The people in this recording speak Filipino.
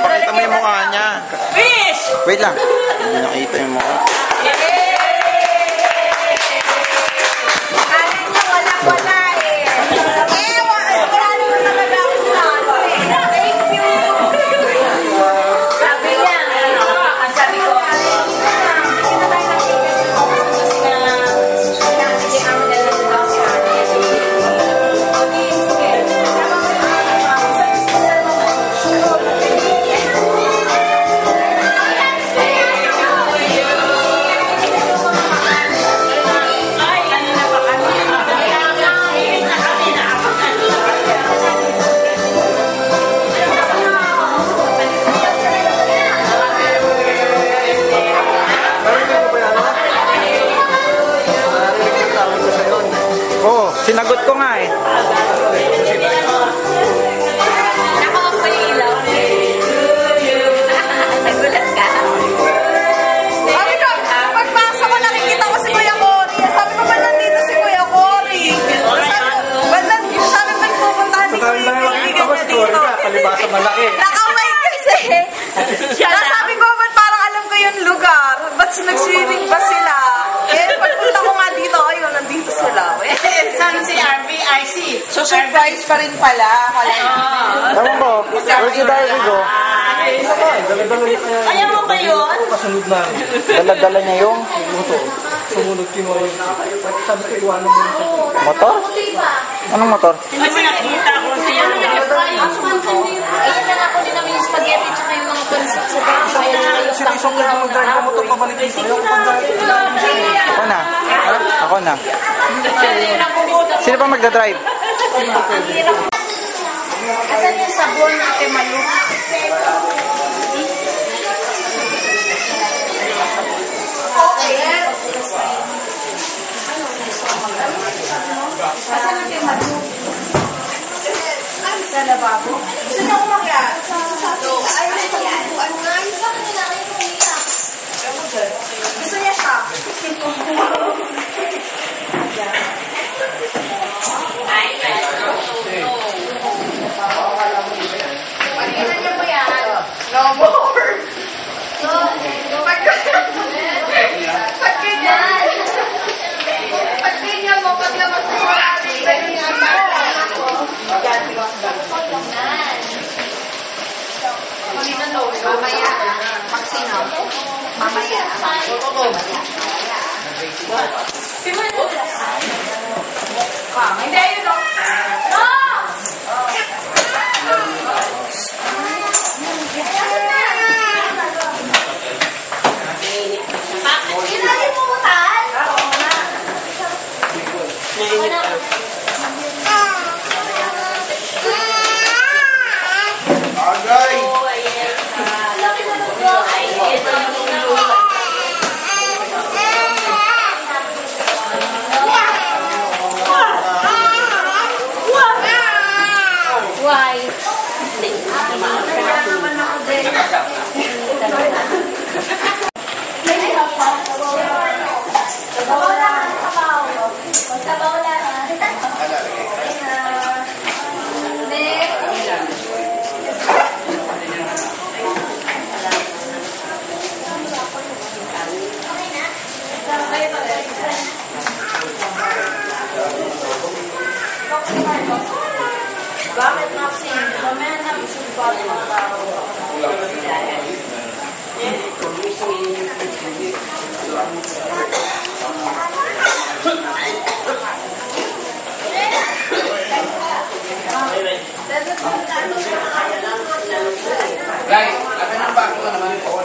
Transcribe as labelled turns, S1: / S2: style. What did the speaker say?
S1: Pakita mo yung mukha niya. Wait lang. Hindi nakita yung mukha.
S2: Wala eh. Wala naman talaga ako plano eh. Thank you. Sabi niya, sabi ko,
S1: sinagot ko nga eh.
S2: Naka-off ko yung ilaw. Nagulat ka? Sabi ko, pagpasok ko nakikita ko si Kuya Cory. Sabi ko, ba't nandito si Kuya Cory? Sabi ba pupuntahan ni Kuya Cory ganyan dito?
S1: Palibasa malaki.
S2: Naka-mic kasi. Sabi ko, ba't parang alam ko yung lugar? Ba't nag-swimming ba sila? Eh, pagpunta ko nga dito, ayun, nandito sila.
S3: Saan si RBIC?
S2: So, surprise pa rin pala.
S1: Ewan ko, where's the diary go?
S3: Ayaw mo ba yun?
S4: Kasunod na.
S1: Dala-dala niya yung
S4: Motor. Sumunod kinuha yung... Sabi ko, iwanan mo yung...
S1: motor? Anong motor?
S3: Hindi mo nakita ko siya.
S2: Ayun na nga po din namin yung spaghetti tsaka yung mga pansit sa bahay.
S4: Si Rizong na mag-drive ng motor pabalik. Ayaw ko pag-drive.
S1: Ako na. Ako na. Sino pa magdadrive?
S2: Asan yung sabon natin malu? Asan natin malu? Sa lababo? Gusto niyo ko mag-yan? Ayaw na ito. Ano nga? Yung sa kanila kayo kumiyak. Gusto niya siya. Pagkinan niya ba yan? No more! Pagkinyan mo, paglabas mo, mamaya. Magsino? Mamaya. Hindi, yun o.
S5: Why? Guys, akin ang bago naman po.